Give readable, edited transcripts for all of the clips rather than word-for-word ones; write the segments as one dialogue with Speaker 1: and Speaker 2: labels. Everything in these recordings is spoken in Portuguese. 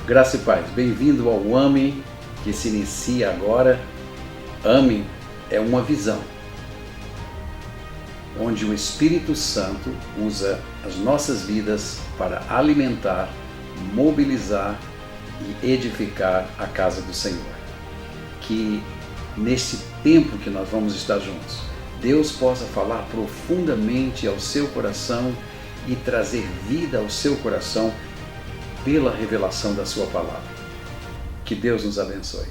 Speaker 1: Graça e paz, bem-vindo ao AME, que se inicia agora. AME é uma visão, onde o Espírito Santo usa as nossas vidas para alimentar, mobilizar e edificar a casa do Senhor. Que nesse tempo que nós vamos estar juntos, Deus possa falar profundamente ao seu coração e trazer vida ao seu coração pela revelação da sua palavra. Que Deus nos abençoe.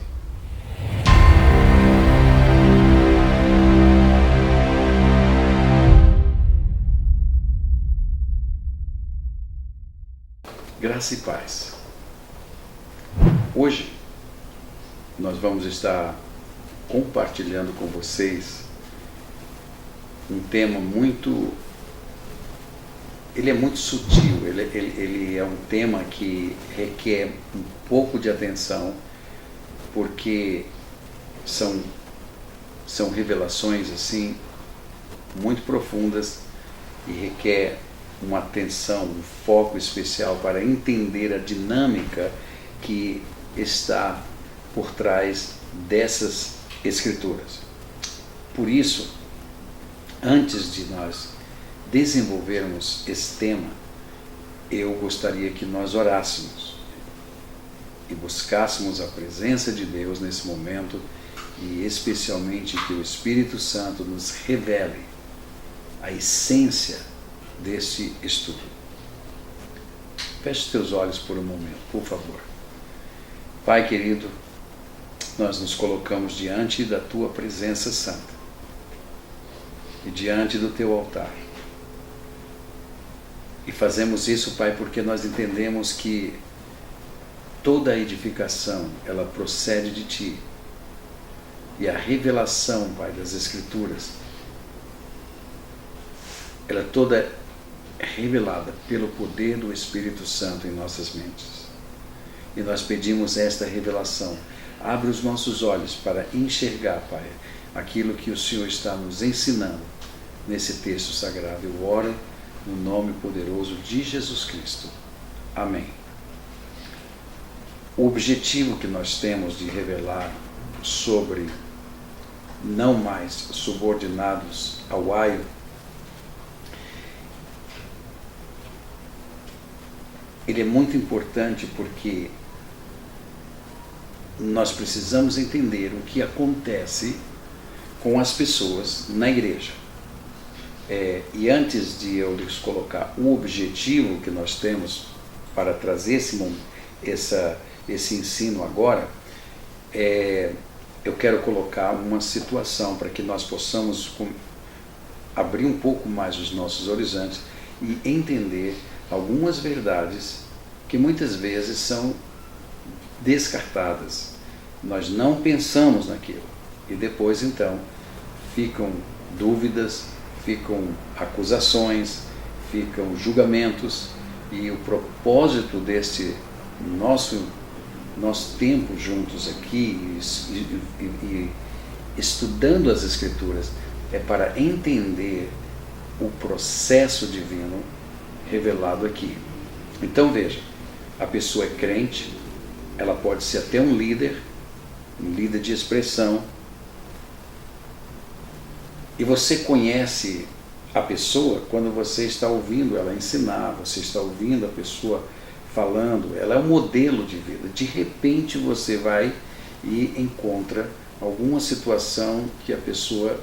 Speaker 1: Graça e paz. Hoje nós vamos estar compartilhando com vocês um tema ele é muito sutil, ele é um tema que requer um pouco de atenção, porque são revelações assim muito profundas e requer uma atenção, um foco especial para entender a dinâmica que está por trás dessas escrituras. Por isso, antes de nós desenvolvermos esse tema, eu gostaria que nós orássemos e buscássemos a presença de Deus nesse momento, e especialmente que o Espírito Santo nos revele a essência desse estudo. Feche teus olhos por um momento, por favor. Pai querido, nós nos colocamos diante da tua presença santa e diante do teu altar. E fazemos isso, Pai, porque nós entendemos que toda a edificação, ela procede de Ti. E a revelação, Pai, das Escrituras, ela é toda revelada pelo poder do Espírito Santo em nossas mentes. E nós pedimos esta revelação. Abre os nossos olhos para enxergar, Pai, aquilo que o Senhor está nos ensinando nesse texto sagrado. Eu oro no nome poderoso de Jesus Cristo. Amém. O objetivo que nós temos de revelar sobre não mais subordinados ao aio ele é muito importante, porque nós precisamos entender o que acontece com as pessoas na igreja. E antes de eu lhes colocar o objetivo que nós temos para trazer esse ensino agora, eu quero colocar uma situação para que nós possamos abrir um pouco mais os nossos horizontes e entender algumas verdades que muitas vezes são descartadas. Nós não pensamos naquilo. E depois, então, ficam dúvidas, ficam acusações, ficam julgamentos. E o propósito deste nosso tempo juntos aqui e estudando as Escrituras é para entender o processo divino revelado aqui. Então veja, a pessoa é crente, ela pode ser até um líder de expressão, e você conhece a pessoa quando você está ouvindo ela ensinar, você está ouvindo a pessoa falando, ela é um modelo de vida. De repente você vai e encontra alguma situação que a pessoa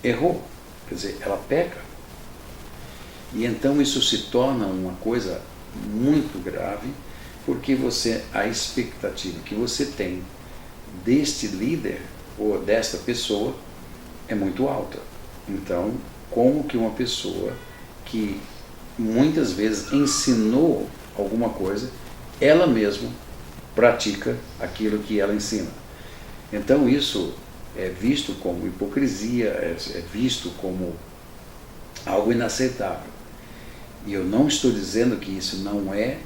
Speaker 1: errou, quer dizer, ela peca. E então isso se torna uma coisa muito grave, porque a expectativa que você tem deste líder ou desta pessoa é muito alta. Então, como que uma pessoa que muitas vezes ensinou alguma coisa, ela mesma pratica aquilo que ela ensina? Então isso é visto como hipocrisia, é visto como algo inaceitável. E eu não estou dizendo que isso não é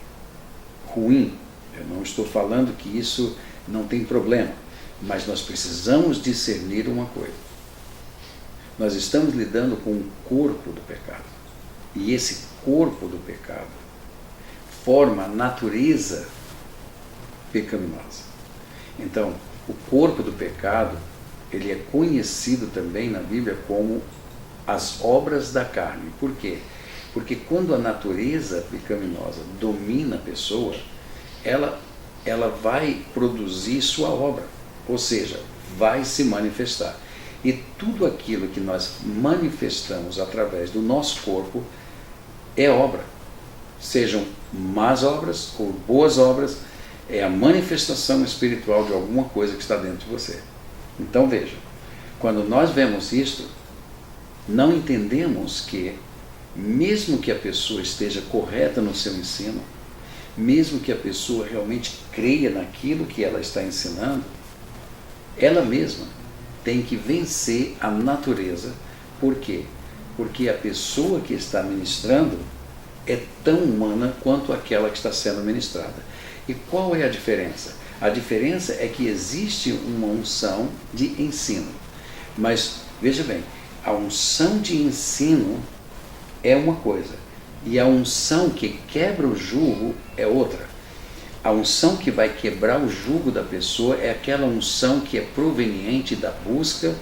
Speaker 1: ruim, eu não estou falando que isso não tem problema, mas nós precisamos discernir uma coisa. Nós estamos lidando com o corpo do pecado, e esse corpo do pecado forma a natureza pecaminosa. Então, o corpo do pecado, ele é conhecido também na Bíblia como as obras da carne. Por quê? Porque quando a natureza pecaminosa domina a pessoa, ela vai produzir sua obra, ou seja, vai se manifestar. E tudo aquilo que nós manifestamos através do nosso corpo é obra. Sejam más obras ou boas obras, é a manifestação espiritual de alguma coisa que está dentro de você. Então veja, quando nós vemos isto, não entendemos que, mesmo que a pessoa esteja correta no seu ensino, mesmo que a pessoa realmente creia naquilo que ela está ensinando, ela mesma tem que vencer a natureza. Por quê? Porque a pessoa que está ministrando é tão humana quanto aquela que está sendo ministrada. E qual é a diferença? A diferença é que existe uma unção de ensino. Mas, veja bem, a unção de ensino é uma coisa, e a unção que quebra o jugo é outra. A unção que vai quebrar o jugo da pessoa é aquela unção que é proveniente da busca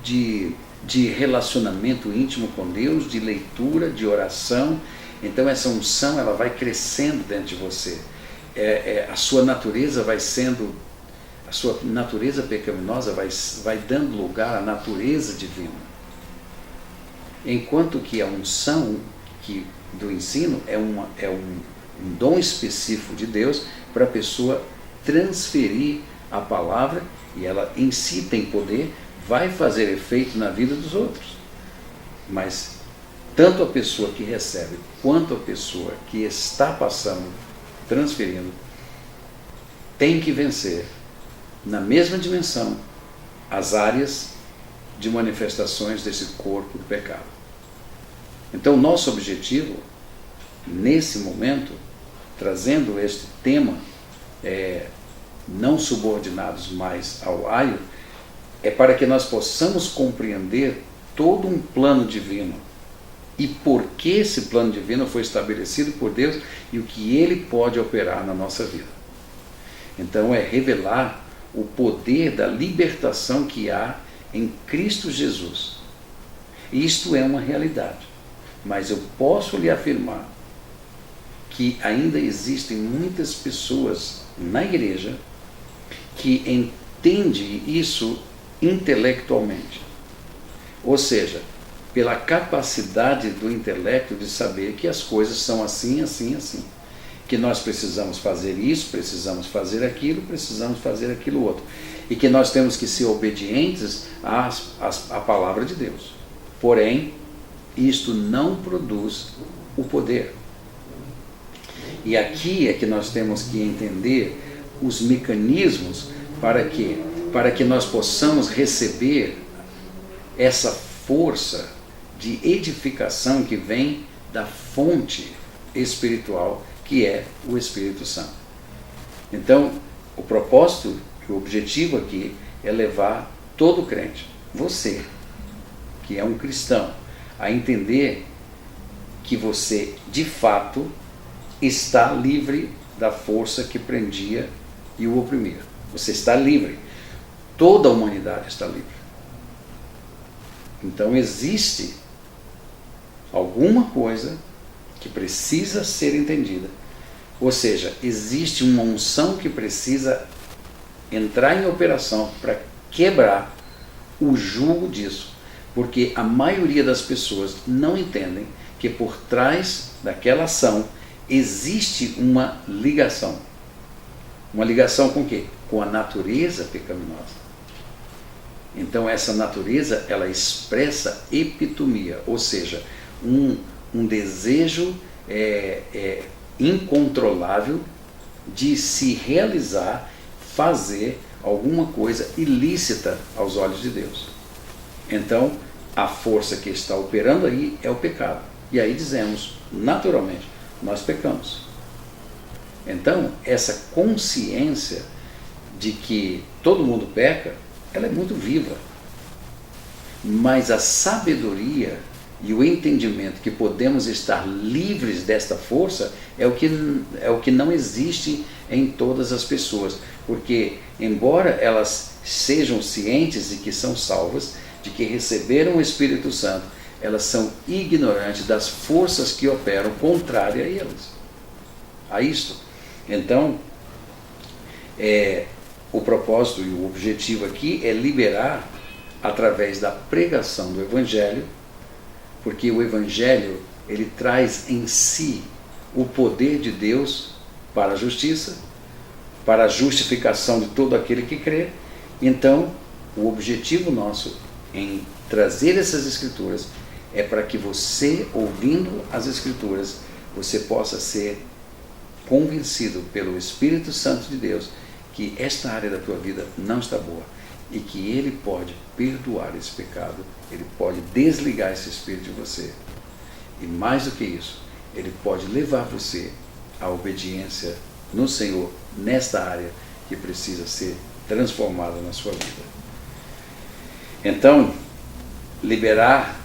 Speaker 1: de relacionamento íntimo com Deus, de leitura, de oração. Então essa unção, ela vai crescendo dentro de você. A sua natureza vai sendo, a sua natureza pecaminosa vai dando lugar à natureza divina. Enquanto que a unção do ensino é um dom específico de Deus para a pessoa transferir a palavra, e ela em si tem poder, vai fazer efeito na vida dos outros. Mas tanto a pessoa que recebe quanto a pessoa que está passando, transferindo, tem que vencer na mesma dimensão as áreas de manifestações desse corpo do pecado. Então, nosso objetivo, nesse momento, trazendo este tema, não subordinados mais ao aio, é para que nós possamos compreender todo um plano divino e por que esse plano divino foi estabelecido por Deus e o que ele pode operar na nossa vida. Então, é revelar o poder da libertação que há em Cristo Jesus. Isto é uma realidade. Mas eu posso lhe afirmar que ainda existem muitas pessoas na igreja que entendem isso intelectualmente. Ou seja, pela capacidade do intelecto de saber que as coisas são assim, assim, assim. Que nós precisamos fazer isso, precisamos fazer aquilo outro. E que nós temos que ser obedientes à palavra de Deus. Porém, isto não produz o poder. E aqui é que nós temos que entender os mecanismos para que nós possamos receber essa força de edificação que vem da fonte espiritual, que é o Espírito Santo. Então, o propósito, o objetivo aqui é levar todo crente, você, que é um cristão, a entender que você, de fato, está livre da força que prendia e o oprimia. Você está livre. Toda a humanidade está livre. Então existe alguma coisa que precisa ser entendida. Ou seja, existe uma unção que precisa entrar em operação para quebrar o jugo disso. Porque a maioria das pessoas não entendem que por trás daquela ação existe uma ligação. Uma ligação com o quê? Com a natureza pecaminosa. Então essa natureza, ela expressa epitomia, ou seja, um desejo incontrolável de se realizar, fazer alguma coisa ilícita aos olhos de Deus. Então, a força que está operando aí é o pecado. E aí dizemos, naturalmente, nós pecamos. Então, essa consciência de que todo mundo peca, ela é muito viva. Mas a sabedoria e o entendimento que podemos estar livres desta força é o que não existe em todas as pessoas, porque embora elas sejam cientes de que são salvas, de que receberam o Espírito Santo, elas são ignorantes das forças que operam contrária a eles, a isto. Então, o propósito e o objetivo aqui é liberar através da pregação do Evangelho, porque o Evangelho, ele traz em si o poder de Deus para a justiça, para a justificação de todo aquele que crê. Então, o objetivo nosso em trazer essas Escrituras é para que você, ouvindo as Escrituras, você possa ser convencido pelo Espírito Santo de Deus que esta área da tua vida não está boa e que Ele pode perdoar esse pecado, Ele pode desligar esse espírito de você. E mais do que isso, Ele pode levar você à obediência no Senhor, nesta área que precisa ser transformada na sua vida. Então, liberar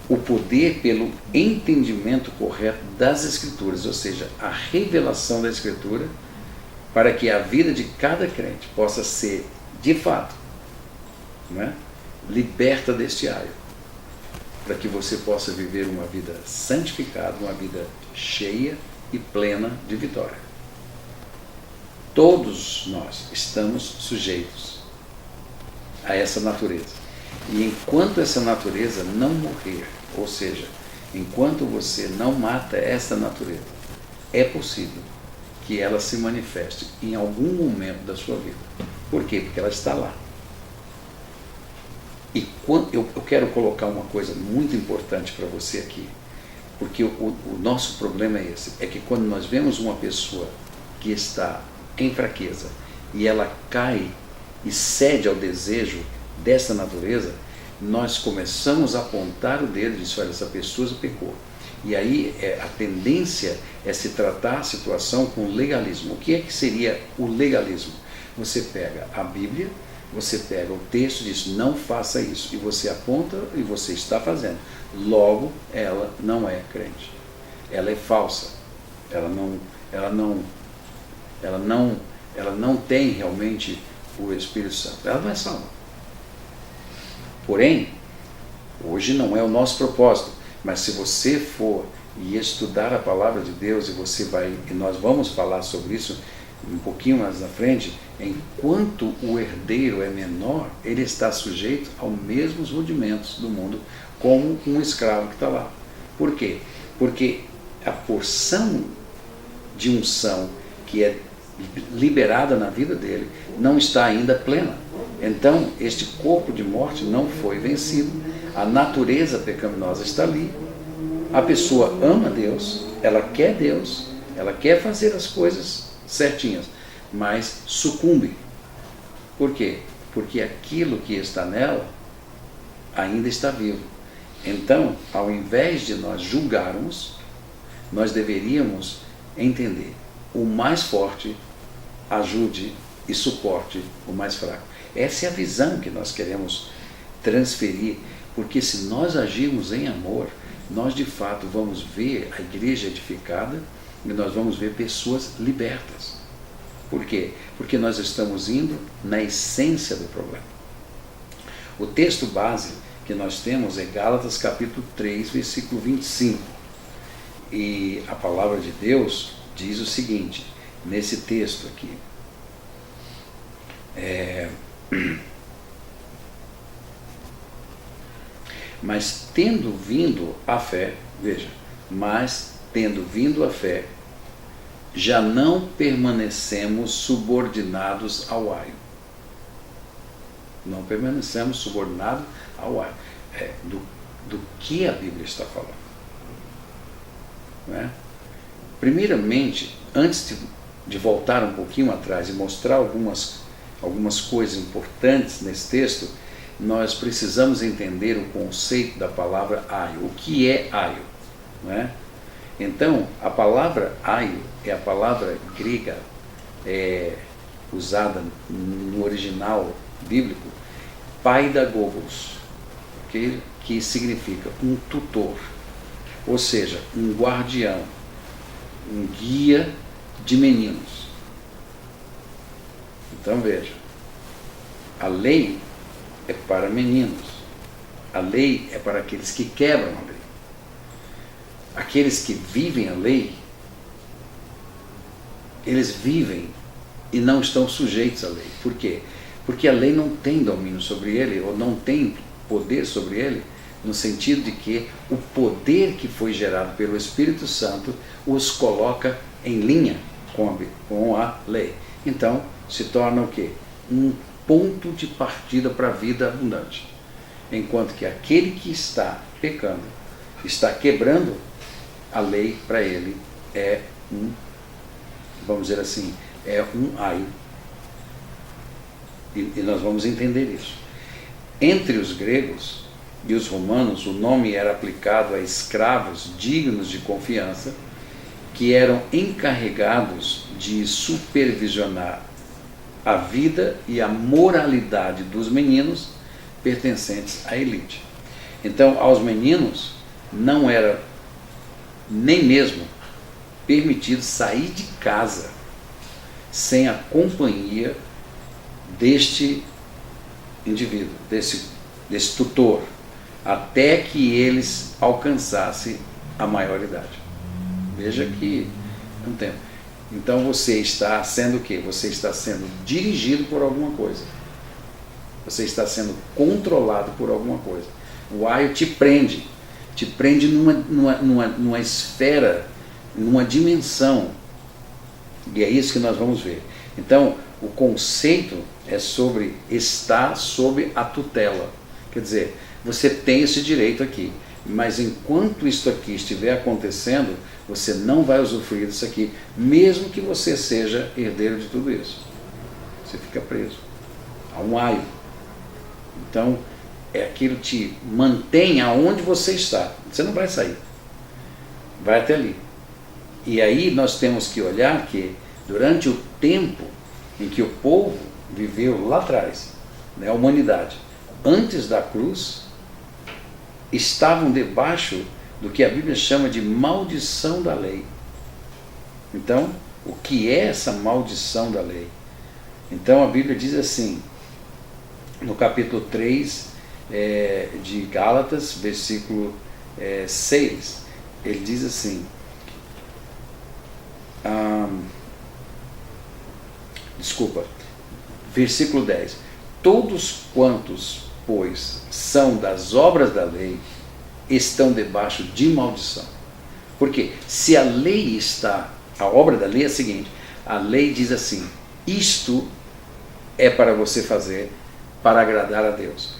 Speaker 1: o poder pelo entendimento correto das Escrituras, ou seja, a revelação da Escritura, para que a vida de cada crente possa ser, de fato, liberta deste aio, para que você possa viver uma vida santificada, uma vida cheia e plena de vitória. Todos nós estamos sujeitos a essa natureza. E enquanto essa natureza não morrer, ou seja, enquanto você não mata essa natureza, é possível que ela se manifeste em algum momento da sua vida. Por quê? Porque ela está lá. E eu quero colocar uma coisa muito importante para você aqui, porque o nosso problema é esse, é que quando nós vemos uma pessoa que está em fraqueza e ela cai e cede ao desejo dessa natureza, nós começamos a apontar o dedo e dizer, olha, essa pessoa pecou. E aí a tendência é se tratar a situação com legalismo. O que é que seria o legalismo? Você pega a Bíblia, você pega o texto e diz, não faça isso, e você aponta e você está fazendo. Logo, ela não é crente. Ela é falsa. Ela não tem realmente o Espírito Santo. Ela não é salva. Porém, hoje não é o nosso propósito, mas se você for e estudar a palavra de Deus, e nós vamos falar sobre isso um pouquinho mais na frente, enquanto o herdeiro é menor, ele está sujeito aos mesmos rudimentos do mundo, como um escravo que está lá. Por quê? Porque a porção de unção que é liberada na vida dele não está ainda plena. Então, este corpo de morte não foi vencido, a natureza pecaminosa está ali, a pessoa ama Deus, ela quer fazer as coisas certinhas, mas sucumbe. Por quê? Porque aquilo que está nela ainda está vivo. Então, ao invés de nós julgarmos, nós deveríamos entender: o mais forte ajude e suporte o mais fraco. Essa é a visão que nós queremos transferir, porque se nós agirmos em amor, nós de fato vamos ver a igreja edificada e nós vamos ver pessoas libertas. Por quê? Porque nós estamos indo na essência do problema. O texto base que nós temos é Gálatas capítulo 3, versículo 25. E a palavra de Deus diz o seguinte, nesse texto aqui. Mas tendo vindo a fé, veja, mas tendo vindo a fé, já não permanecemos subordinados ao aio. Não permanecemos subordinados ao aio. Do que a Bíblia está falando? Não é? Primeiramente, antes de voltar um pouquinho atrás e mostrar algumas coisas importantes nesse texto, nós precisamos entender o conceito da palavra aio. O que é aio? Não é? Então, a palavra aio é a palavra grega usada no original bíblico, paidagogos, okay? Que significa um tutor, ou seja, um guardião, um guia de meninos. Então veja, a lei é para meninos, a lei é para aqueles que quebram a lei. Aqueles que vivem a lei, eles vivem e não estão sujeitos à lei. Por quê? Porque a lei não tem domínio sobre ele, ou não tem poder sobre ele, no sentido de que o poder que foi gerado pelo Espírito Santo os coloca em linha com a lei. Então, se torna o quê? Um ponto de partida para a vida abundante. Enquanto que aquele que está pecando, está quebrando a lei, para ele é vamos dizer assim, é um aio. E nós vamos entender isso. Entre os gregos e os romanos, o nome era aplicado a escravos dignos de confiança, que eram encarregados de supervisionar a vida e a moralidade dos meninos pertencentes à elite. Então, aos meninos não era nem mesmo permitido sair de casa sem a companhia deste indivíduo, desse tutor, até que eles alcançassem a maioridade. Veja que é um tempo. Então você está sendo o quê? Você está sendo dirigido por alguma coisa. Você está sendo controlado por alguma coisa. O aio te prende numa esfera, numa dimensão. E é isso que nós vamos ver. Então, o conceito é sobre estar sob a tutela. Quer dizer, você tem esse direito aqui, mas enquanto isso aqui estiver acontecendo, você não vai usufruir disso aqui, mesmo que você seja herdeiro de tudo isso. Você fica preso a um aio. Então, aquilo te mantém aonde você está. Você não vai sair. Vai até ali. E aí nós temos que olhar que durante o tempo em que o povo viveu lá atrás, né, a humanidade, antes da cruz, estavam debaixo do que a Bíblia chama de maldição da lei. Então, o que é essa maldição da lei? Então a Bíblia diz assim, no capítulo 3 de Gálatas, versículo 6, ele diz assim, versículo 10, todos quantos, pois, são das obras da lei, estão debaixo de maldição. Porque se a lei está, a obra da lei é a seguinte, a lei diz assim, isto é para você fazer para agradar a Deus.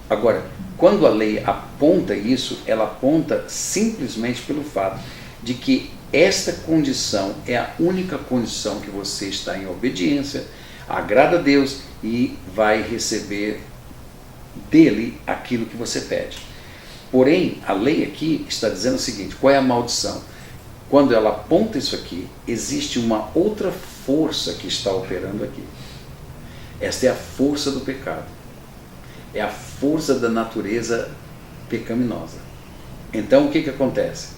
Speaker 1: Agora, quando a lei aponta isso, ela aponta simplesmente pelo fato de que esta condição é a única condição que você está em obediência, agrada a Deus e vai receber dele aquilo que você pede. Porém, a lei aqui está dizendo o seguinte, qual é a maldição? Quando ela aponta isso aqui, existe uma outra força que está operando aqui. Esta é a força do pecado. É a força da natureza pecaminosa. Então, o que acontece?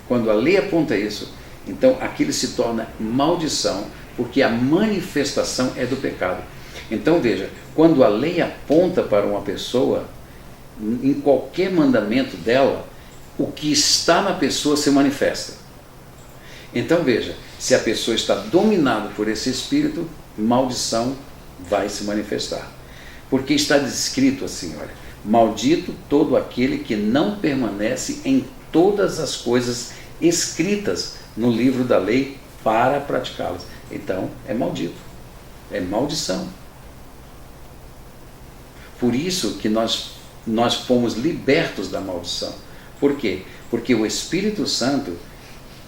Speaker 1: Quando a lei aponta isso, então aquilo se torna maldição, porque a manifestação é do pecado. Então, veja, quando a lei aponta para uma pessoa, em qualquer mandamento dela, o que está na pessoa se manifesta. Então, veja, se a pessoa está dominada por esse espírito, maldição vai se manifestar. Porque está descrito assim, olha, maldito todo aquele que não permanece em todas as coisas escritas no livro da lei para praticá-las. Então, é maldito. É maldição. Por isso que nós fomos libertos da maldição. Por quê? Porque o Espírito Santo,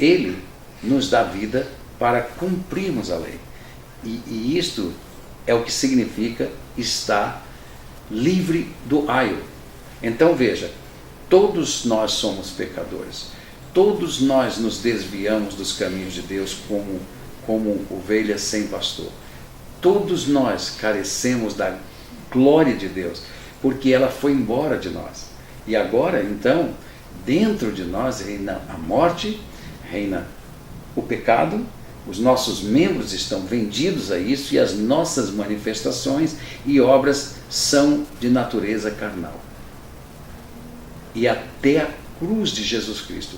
Speaker 1: ele nos dá vida para cumprirmos a lei. E isto é o que significa estar livre do aio. Então veja, todos nós somos pecadores. Todos nós nos desviamos dos caminhos de Deus como ovelhas sem pastor. Todos nós carecemos da glória de Deus, porque ela foi embora de nós. E agora, então, dentro de nós reina a morte, reina o pecado Os nossos membros estão vendidos a isso e as nossas manifestações e obras são de natureza carnal. E até a cruz de Jesus Cristo,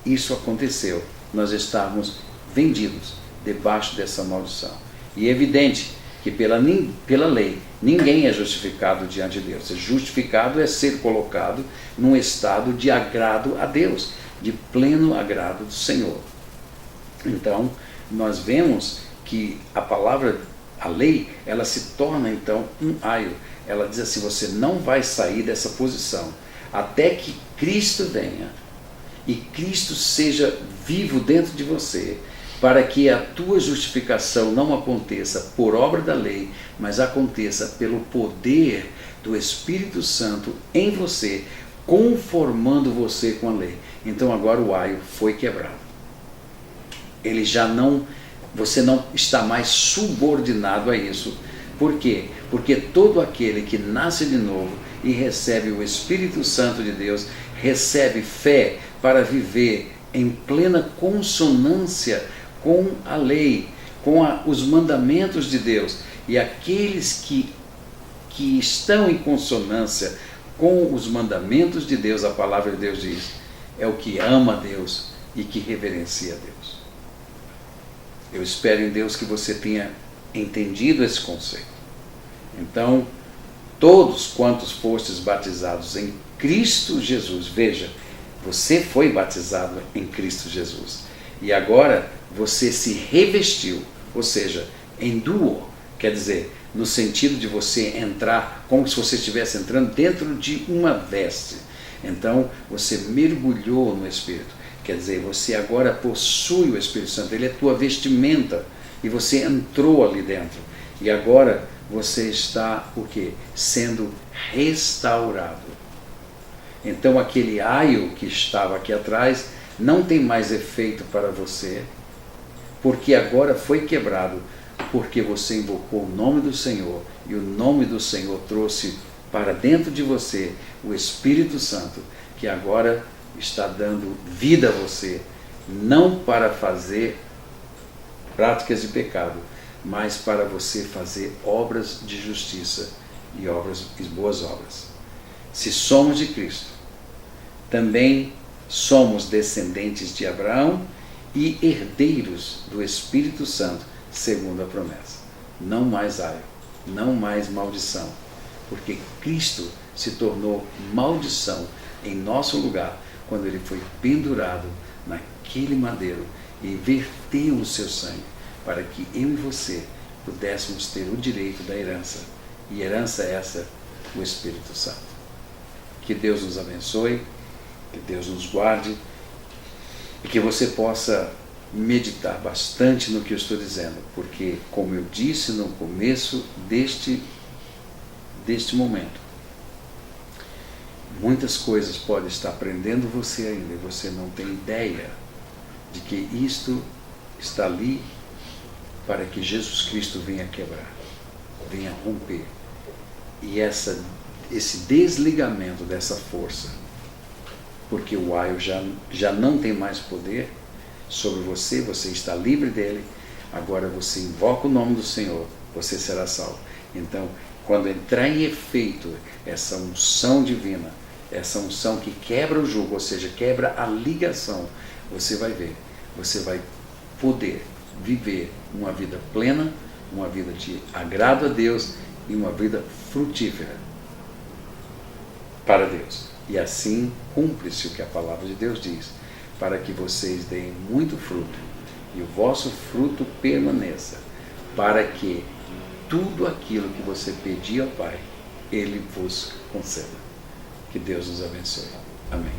Speaker 1: isso aconteceu. Nós estávamos vendidos debaixo dessa maldição. E é evidente que pela lei ninguém é justificado diante de Deus. Justificado é ser colocado num estado de agrado a Deus, de pleno agrado do Senhor. Então, nós vemos que a lei, ela se torna então um aio. Ela diz assim, você não vai sair dessa posição até que Cristo venha e Cristo seja vivo dentro de você, para que a tua justificação não aconteça por obra da lei, mas aconteça pelo poder do Espírito Santo em você, conformando você com a lei. Então agora o aio foi quebrado. Você não está mais subordinado a isso. Por quê? Porque todo aquele que nasce de novo e recebe o Espírito Santo de Deus, recebe fé para viver em plena consonância com a lei, com os mandamentos de Deus. E aqueles que estão em consonância com os mandamentos de Deus, a palavra de Deus diz, é o que ama a Deus e que reverencia a Deus. Eu espero em Deus que você tenha entendido esse conceito. Então, todos quantos fostes batizados em Cristo Jesus, veja, você foi batizado em Cristo Jesus. E agora você se revestiu, ou seja, enduou, quer dizer, no sentido de você entrar, como se você estivesse entrando dentro de uma veste. Então, você mergulhou no Espírito. Quer dizer, você agora possui o Espírito Santo, ele é tua vestimenta, e você entrou ali dentro. E agora você está, o quê? Sendo restaurado. Então aquele aio que estava aqui atrás não tem mais efeito para você, porque agora foi quebrado, porque você invocou o nome do Senhor, e o nome do Senhor trouxe para dentro de você o Espírito Santo, que agora está dando vida a você, não para fazer práticas de pecado, mas para você fazer obras de justiça e boas obras. Se somos de Cristo, também somos descendentes de Abraão e herdeiros do Espírito Santo, segundo a promessa. Não mais aio, não mais maldição, porque Cristo se tornou maldição em nosso lugar, quando ele foi pendurado naquele madeiro e verteu o seu sangue, para que eu e você pudéssemos ter o direito da herança. E herança essa, o Espírito Santo. Que Deus nos abençoe, que Deus nos guarde, e que você possa meditar bastante no que eu estou dizendo, porque, como eu disse no começo deste momento, muitas coisas podem estar prendendo você ainda, e você não tem ideia de que isto está ali para que Jesus Cristo venha quebrar, venha romper. E esse desligamento dessa força, porque o aio já não tem mais poder sobre você, você está livre dele, agora você invoca o nome do Senhor, você será salvo. Então, quando entrar em efeito essa unção divina, essa unção que quebra o jugo, ou seja, quebra a ligação, você vai ver, você vai poder viver uma vida plena, uma vida de agrado a Deus e uma vida frutífera para Deus. E assim cumpre-se o que a palavra de Deus diz, para que vocês deem muito fruto e o vosso fruto permaneça, para que tudo aquilo que você pedir ao Pai, Ele vos conceda. Que Deus nos abençoe. Amém.